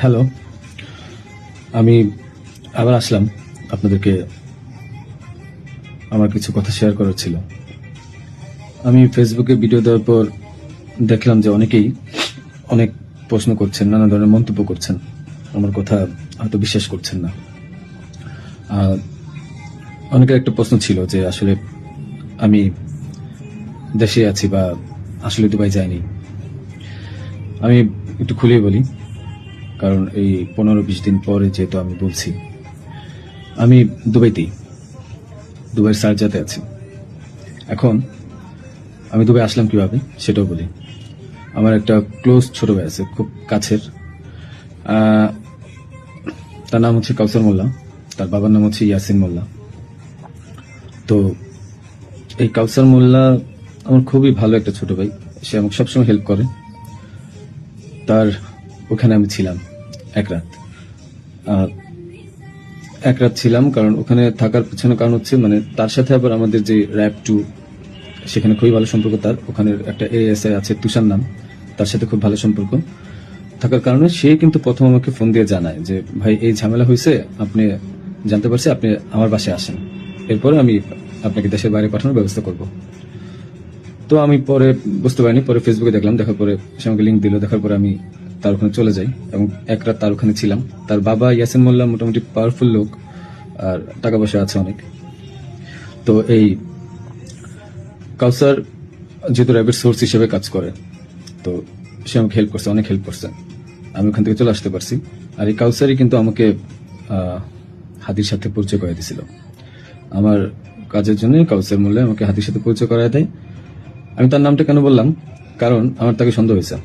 Hello, আমি আবার আসলাম আপনাদেরকে আমার কিছু কথা শেয়ার করার ছিল। আমি ফেসবুকে ভিডিও দেওয়ার পর দেখলাম যে অনেকেই অনেক প্রশ্ন করছেন, নানা ধরনের মন্তব্য করছেন, আমার কথা হয়তো বিশ্বাস করছেন না। অনেকের একটা প্রশ্ন ছিল যে আসলে আমি দেশে আছি বা আসলে দুবাই যাইনি। আমি একটু খুলেই বলি, কারণ এই 15-20 দিন পরে যেহেতু আমি বলছি, আমি দুবাইতেই, দুবাইয়ের সারজাতে আছি। এখন আমি দুবাই আসলাম কিভাবে সেটাও বলি। আমার একটা ক্লোজ ছোট ভাই আছে, খুব কাছের। তার নাম হচ্ছে কাউসার মোল্লা, তার বাবার নাম হচ্ছে ইয়াসিন মোল্লা। তো এই কাউসার মোল্লা আমার খুবই ভালো একটা ছোট ভাই, সে আমাকে সবসময় হেল্প করে। তার ওখানে আমি ছিলাম এক রাত। এক রাত ছিলাম, কারণ ওখানে থাকার পিছনে কারণ হচ্ছে মানে তার সাথে আবার আমাদের যে র্যাব 2, সেখানে খুবই ভালো সম্পর্ক। তার ওখানের একটা এএসআই আছে তুষার নাম, তার সাথে খুব ভালো সম্পর্ক থাকার কারণে সে কিন্তু প্রথম আমাকে ফোন দিয়ে জানায় যে ভাই এই ঝামেলা হয়েছে, আপনি জানতে পারছি, আপনি আমার বাসায় আসেন, এরপরে আমি আপনাকে দেশের বাইরে পাঠানোর ব্যবস্থা করব। তো আমি পরে বুঝতে পারিনি, পরে ফেসবুকে দেখলাম, দেখার পরে সে আমাকে লিঙ্ক দিল, দেখার পরে আমি তার ওখানে চলে যাই এবং এক রাত তার ওখানে ছিলাম। তার বাবা ইয়াসিন মোল্লা মোটামুটি পাওয়ারফুল লোক, আর টাকা পয়সা আছে অনেক। তো এই কাউসার যেহেতু র্যাবের সোর্স হিসেবে কাজ করে, তো সে আমাকে হেল্প করছে, অনেক হেল্প করছে, আমি ওখান থেকে চলে আসতে পারছি। আর এই কাউসারই কিন্তু আমাকে হাদির সাথে পরিচয় করে দিয়েছিল। আমার কাজের জন্য কাউসার মোল্লা আমাকে হাদির সাথে পরিচয় করায় দেয়। আমি তার নামটা কেন বললাম, কারণ আমার তাকে সন্দেহ হয়েছে।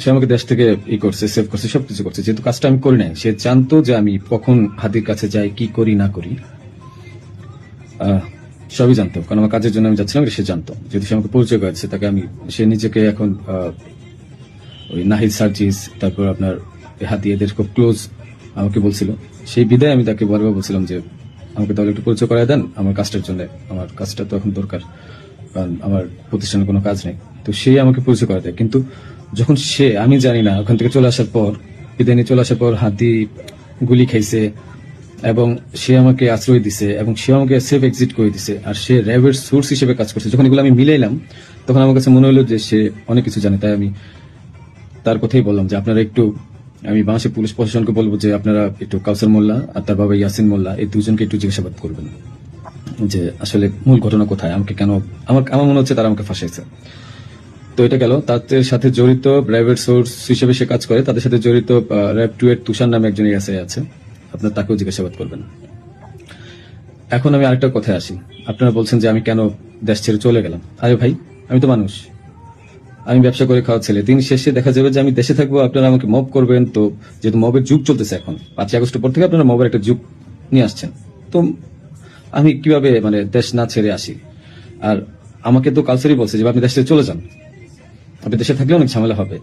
সে আমাকে দেশ থেকে করছে, সেভ করছে, সবকিছু করছে, যেহেতু কাজটা আমি করি নাই। সে জানতো যে আমি কখন হাদির কাছে যাই, কি করি না করি, সবই জানতো, কারণ আমার কাজের জন্য আমি যাচ্ছিলাম, সে জানতো। যদি সে আমাকে পরিচয় করেছে, তাকে আমি, সে নিজেকে এখন ওই নাহিদ সার্জিস, তারপর আপনার হাদি, এদের খুব ক্লোজ আমাকে বলছিল। সেই বিদায় আমি তাকে বারবার বলছিলাম যে আমাকে তাহলে একটু পরিচয় করায় দেন আমার কাজটার জন্য, আমার কাজটা তো এখন দরকার, কারণ আমার প্রতিষ্ঠানে কোনো কাজ নেই। তো সে আমাকে পরিচয় করা দেয়, কিন্তু যখন সে, আমি জানি না, ওখান থেকে চলে আসার পর, বিদায় নিয়ে চলে আসার পর হাদি গুলি খাইছে এবং সে আমাকে আশ্রয় দিছে এবং সে আমাকে সেফ এক্সিট করে দিছে, আর সে র্যাবের সোর্স হিসেবে কাজ করছে। যখন এগুলো আমি মিলাইলাম, তখন আমার কাছে মনে হলো যে সে অনেক কিছু জানে। তাই আমি তার কথাই বললাম যে আপনারা একটু, আমি বাংলাদেশের পুলিশ প্রশাসনকে বলবো যে আপনারা একটু কাউসার মোল্লা আর তার বাবা ইয়াসিন মোল্লা, এই দুজনকে একটু জিজ্ঞাসাবাদ করবেন যে আসলে মূল ঘটনা কোথায়, আমাকে কেন, আমার মনে হচ্ছে তারা আমাকে ফাঁসাইছে। তো এটা গেল। তাদের সাথে জড়িত প্রাইভেট সোর্স হিসেবে সে কাজ করে, তাদের সাথে জড়িত র্যাব 2 এর তুষার নামে একজন এসআই আছে, আপনার তাকেও জিজ্ঞাসাবাদ করবেন। এখন আমি আরেকটা কথায় আসি। আপনারা বলছেন যে আমি কেন দেশ ছেড়ে চলে গেলাম। আরে ভাই, আমি তো মানুষ, আমি ব্যবসা করে খাওয়া ছেলে। দিন শেষে দেখা যাবে যে আমি দেশে থাকবো, আপনারা আমাকে মব করবেন। তো যেহেতু মবের যুগ চলতেছে এখন, 5ই আগস্টের পর থেকে আপনারা মবের একটা যুগ নিয়ে আসছেন, তো আমি কিভাবে মানে দেশ না ছেড়ে আসি? আর আমাকে তো কালচারই বলছে যে আপনি দেশ ছেড়ে চলে যান, আপনি দেশে থাকলে অনেক ঝামেলা হবে।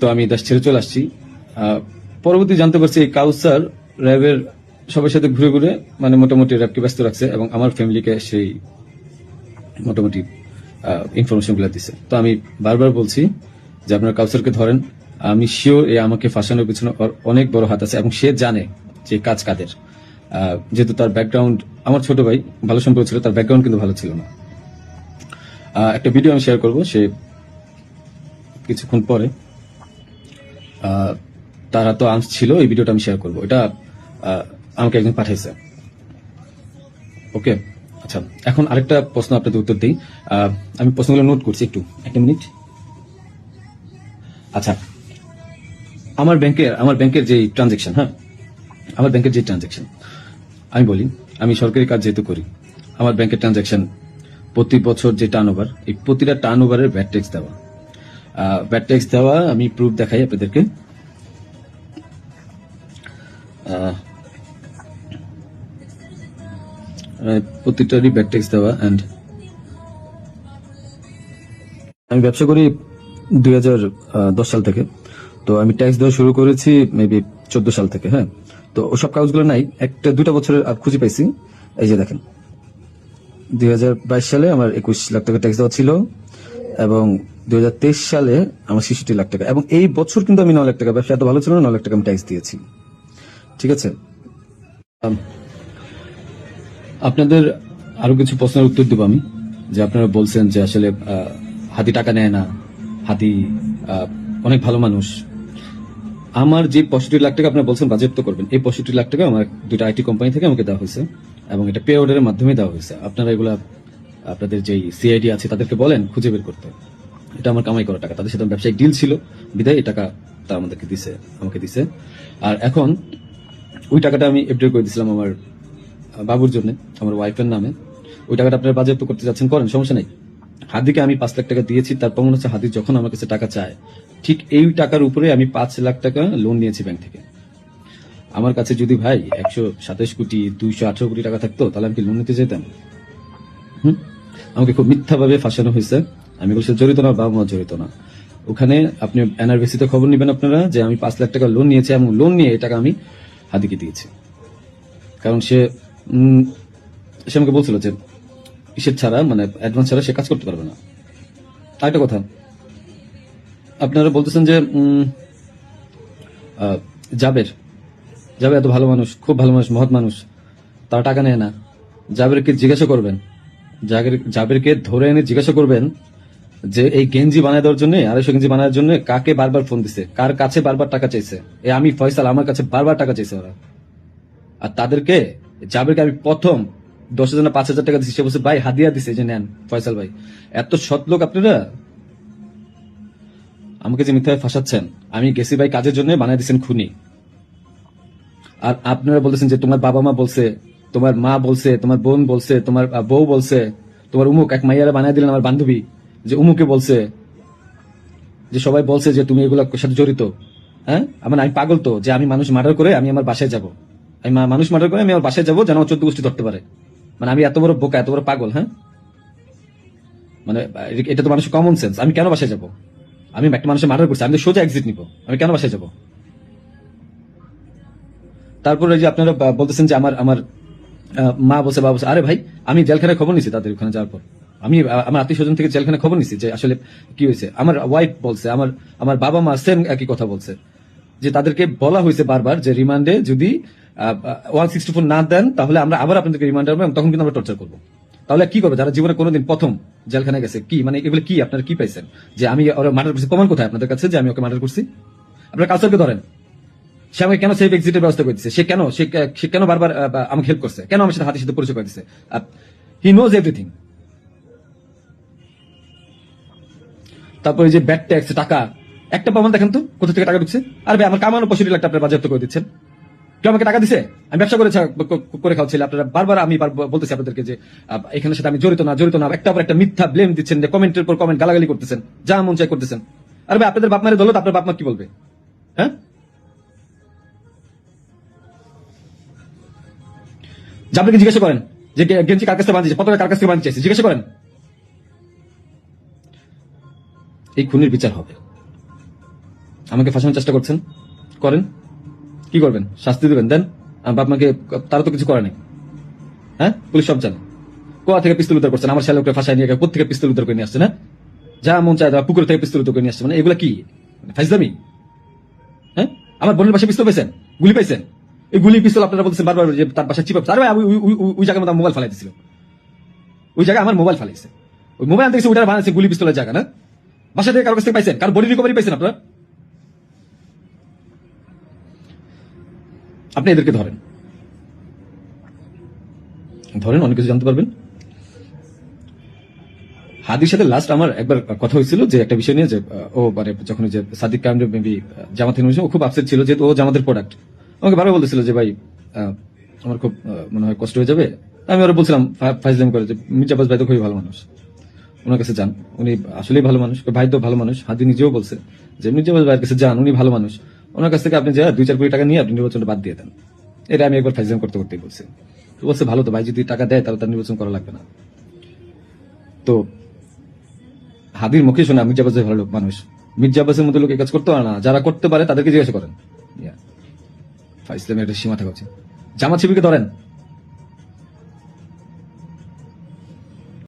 তো আমি দেশ ছেড়ে চলে আসছি। পরবর্তী জানতে পারছি এই কাউসার র্যাবের সবার সাথে ঘুরে ঘুরে মানে মোটামুটি র্যাবকে ব্যস্ত রাখছে এবং আমার ফ্যামিলিকে সেই মোটামুটি ইনফরমেশন গুলো দিচ্ছে। তো আমি বারবার বলছি যে আপনার কাউসারকে ধরেন, আমি শিওর এই আমাকে ফাঁসানোর পিছনে অনেক বড় হাত আছে এবং সে জানে যে কাজ কাদের। যেহেতু তার ব্যাকগ্রাউন্ড, আমার ছোট ভাই ভালো সম্পর্ক ছিল, তার ব্যাকগ্রাউন্ড কিন্তু ভালো ছিল না। একটা ভিডিও আমি শেয়ার করবো, সে কিছুক্ষণ পরে তার হাতে আর্মস ছিল, এই ভিডিওটা আমি শেয়ার করবো। এটা আমাকে একজন পাঠাইছে। ওকে, আচ্ছা, এখন আরেকটা প্রশ্ন আপনাদের উত্তর দিই। আমি প্রশ্নগুলো নোট করছি, একটু একটা মিনিট। আচ্ছা, আমার ব্যাংকের যে ট্রানজেকশন, হ্যাঁ, আমার ব্যাংকের যে ট্রানজেকশন, আমি বলি, আমি সরকারি কাজ যেহেতু করি, আমার ব্যাংকের ট্রানজেকশন প্রতি বছর যে টার্নওভার, এই প্রতিটা টার্নওভারের ভ্যাট ট্যাক্স দেওয়া। ভ্যাট ট্যাক্স দেওয়া আমি প্রুফ দেখাই আপনাদেরকে। প্রতিটারই ভ্যাট ট্যাক্স দেওয়া। এন্ড আমি ব্যবসা করি 2010 সাল থেকে, তো আমি ট্যাক্স দেওয়া শুরু করেছি মেবি 14 সাল থেকে। হ্যাঁ, তো ওসব কাগজগুলো নাই, একটা 2টা বছরের খুঁজে পাইছি। এই যে দেখেন, 2022 সালে আমার 21 লাখ টাকা ট্যাক্স দেওয়া ছিল, এবং 2023 সালে আমার 66 লাখ টাকা, এবং এই বছর কিন্তু আমি 9 লাখ টাকা, ব্যবসা এত ভালো ছিল না, 9 লাখ টাকা আমি ট্যাক্স দিয়েছি। ঠিক আছে, আপনাদের আরো কিছু প্রশ্নের উত্তর দেবো আমি। যে আপনারা বলছেন যে আসলে হাতি টাকা নেয় না, হাতি অনেক ভালো মানুষ। আমার যে 65 লাখ টাকা আপনারা বলছেন বাজেট তো করবেন, এই 65 লাখ টাকা আমার দুটো আইটি কোম্পানি থেকে আমাকে দেওয়া হয়েছে, এবং এটা পে অর্ডারের মাধ্যমে দেওয়া হয়েছে। আপনারা এগুলা আপনাদের যেই সিআইডি আছে তাদেরকে বলেন খুঁজে বের করতে। এটা আমার কামাই করা টাকা, তাদের সাথে ব্যবসায়িক ডিল ছিল বিধায় এই টাকা তারা আমাকে দিছে। আর এখন ওই টাকাটা আমি এফডি করে দিয়েছিলাম আমার বাবুর জন্য, আমার ওয়াইফের নামে। ওই টাকাটা আপনারা বাজেয়াপ্ত করতে যাচ্ছেন, করেন, সমস্যা নেই। হাদিকে আমি 5 লাখ টাকা দিয়েছি, তার প্রমাণ হচ্ছে হাদি যখন আমার কাছে টাকা চায় ঠিক এই টাকার উপরে আমি 5 লাখ টাকা লোন নিয়েছি ব্যাংক থেকে। আমার কাছে যদি ভাই 127 কোটি 218 কোটি টাকা থাকতো তাহলে আমি কি লোন নিতে যেতাম? আমাকে খুব মিথ্যাভাবে ফাঁসানো হয়েছে। আমি বলছি জড়িত না, বাবা মা জড়িত না। ওখানে আপনি এনআরবিসিতে খবর নেবেন আপনারা যে আমি 5 লাখ টাকা লোন নিয়েছি, এবং লোন নিয়ে এই টাকা আমি হাদিকে দিয়েছি। কারণ সে আমাকে বলছিল যে কিসের ছাড়া, মানে অ্যাডভান্স ছাড়া সে কাজ করতে পারবে না। আরেকটা কথা, আপনারা বলতেছেন যে জাবের এত ভালো মানুষ, খুব ভালো মানুষ, মহৎ মানুষ, তারা টাকা নেয় না। জাবেরকে জিজ্ঞাসা করবেন, জাবেরকে ধরে এনে জিজ্ঞাসা করবেন যে এই গেঞ্জি বানায় দেওয়ার জন্য, 250 গেঞ্জি বানানোর জন্য কাকে বারবার ফোন দিছে, কার কাছে বারবার টাকা চাইছে। আমি ফয়সাল, আমার কাছে বারবার টাকা চাইছে ওরা। আর তাদেরকে, জাবেরকে আমি প্রথম 10,000 না 5,000 টাকা দিচ্ছি, সে বলছে ভাই হাদিয়া দিছে, যে নেন ফয়সাল ভাই। এত সৎ লোক আপনারা। আমাকে যে মিথ্যায় ফাঁসাচ্ছেন, আমি গেছি ভাই কাজের জন্য, বানায় দিচ্ছেন খুনি। আর আপনারা বলতেছেন যে তোমার বাবা মা বলছে, তোমার মা বলছে, তোমার বোন বলছে, তোমার বউ বলছে, তোমার উমুক এক মাইয়ারা বানায় দিলেন আমার বান্ধবী, যে উমুকে বলছে, যে সবাই বলছে যে তুমি এগুলোর সাথে জড়িত। হ্যাঁ, আমি পাগল তো, যে আমি মানুষ মার্ডার করে আমি আমার বাসায় যাব, আমি মানুষ মার্ডার করে আমি আমার বাসায় যাবো যেন 14 গোষ্ঠী ধরতে পারে। মানে আমি এত বড় বোকা, এত বড় পাগল? হ্যাঁ, মানে এটা তো মানুষের কমন সেন্স। আমি কেন বাসায় যাব? আমি একটা মানুষের মার্ডার করছি, আমি তো সোজা এক্সিট নিব, আমি কেন বাসায় যাব? তারপরে যে আপনারা বলতেছেন যে আমার মা বলছে, বাবা বলছে। আরে ভাই, আমি জেলখানায় খবর নিছি তাদের ওখানে যাওয়ার পর। আমি আমার আত্মীয় স্বজন থেকে জেলখানায় খবর নিছি যে আসলে কি হয়েছে। আমার ওয়াইফ বলছে, আমার বাবা মা সেম একই কথা বলছে, যে তাদেরকে বলা হয়েছে বারবার যে রিমান্ডে যদি 164 না দেন তাহলে আমরা আবার আপনাদেরকে রিমান্ডে আনবো, তখন কিন্তু আমরা টর্চার করবো। তাহলে কি করবে যারা জীবনে কোনোদিন প্রথম জেলখানায় গেছে? কি মানে এগুলো কি আপনারা কি পাইছেন? যে আমি ওরা মার্ডার করছি, প্রমাণ কোথায় আপনাদের কাছে যে আমি ওকে মার্ডার করছি? আপনার কালচারকে ধরেন। সে আমাকে কেন সেফ এক্সিটের ব্যবস্থা করে দিচ্ছে? সে কেন বারবার আমাকে হেল্প করছে? কেন আমার সাথে হাতের সাথে পরিচয় করে দিচ্ছে? He knows everything. তারপরে যে ব্যাড ট্যাক্স টাকা, একটা প্রমাণ দেখেন তো কোথা থেকে টাকা ঢুকছে? আর ভাই আমার কামানো 65 লাখ টাকা আপনারা বাজেয়াপ্ত করে দিচ্ছেন। কেউ আমাকে টাকা দিছে? আমি ব্যবসা করে খাওয়াচ্ছি। আপনারা বারবার আমি বলতেছি আপনাদেরকে যে এখানের সাথে আমি জড়িত না। একটা পর একটা মিথ্যা ব্লেম দিচ্ছেন, যে কমেন্টের পর কমেন্ট গালাগালি করতেছেন, যা মন চাই করতেছেন। আর ভাই আপনাদের বাপ মায়ের দৌলত আপনার বাপ মা কি বলবে? হ্যাঁ, যে আপনাকে জিজ্ঞাসা করেন যে গেঞ্জি কার কাছে বাঁধিয়েছে, পতাকা কার কাছে বাঁধিয়েছে, জিজ্ঞাসা করেন। এই খুনির বিচার হবে। আমাকে ফাঁসানোর চেষ্টা করছেন, করেন। কি করবেন? শাস্তি দেবেন, দেন। বাপ মাকে, তারা তো কিছু করে নাই। হ্যাঁ, পুলিশ সব জানে। কোয়া থেকে পিস্তল উদ্ধার করছেন, আমার শালককে ফাঁসায় নিয়ে কোথা পিস্তল উদ্ধার করে নিয়ে আসছে না? যা মন চায় পুকুর থেকে পিস্তল উদ্ধার করে নিয়ে আসছে। মানে এগুলা কি ফাইজলামি? হ্যাঁ, আমার বোনের বাসায় পিস্তল পাইছেন, গুলি পাইছেন। এই গুলি পিস্তল আপনারা বলছেন বারবার যে তার বাসায় চিপ। আরে ভাই, ওই জায়গার মধ্যে মোবাইল ফালাই দিছিল, ওই জায়গায় আমার মোবাইল ফালাইছে। ওই মোবাইল আনতে গেছে, ওইটা বানাইছে গুলি পিস্তলের জায়গা না? বাসা থেকে কারো কাছ থেকে পাইছেন? কারো বডি রিকভারি পাইছেন আপনারা? আপনি এদেরকে ধরেন, অনেক কিছু জানতে পারবেন। হাদির সাথে লাস্ট আমার একবার কথা হয়েছিল যে একটা বিষয় নিয়ে, যে ও মানে যখন যে সাদিক কামরে মেবি জামাত ও খুব আপসেট ছিল যেহেতু ও জামাতের প্রোডাক্ট। আমাকে বারবার বলতেছিল যে ভাই আমার খুব মনে হয় কষ্ট হয়ে যাবে। আমি ওরা বলছিলাম ফাইজলাম করে যে মির্জাবাজ ভাই তো খুবই ভালো মানুষ, ওনার কাছে যান, উনি আসলেই ভালো মানুষ। ভাই তো ভালো মানুষ। হাদি নিজেও বলছে যে মির্জাবাজ ভাইয়ের কাছে যান, উনি ভালো মানুষ। ওনার কাছ থেকে আপনি যা 2-4 কোটি টাকা নিয়ে আপনি নির্বাচনটা বাদ দিয়ে দেন। এটা আমি একবার ফাইজলাম করতেই বলছি। তো বলছে ভালো তো ভাই, যদি টাকা দেয় তাহলে তার নির্বাচন করা লাগবে না। তো হাদির মুখে শোনা মির্জাবাজ ভালো লোক মানুষ, মির্জাবাজের মতো লোক এই কাজ করতে পারে না। যারা করতে পারে তাদেরকে জিজ্ঞাসা করেন। ফাইজলামের একটা সীমা থাকা উচিত। জামাত শিবিরকে ধরেন,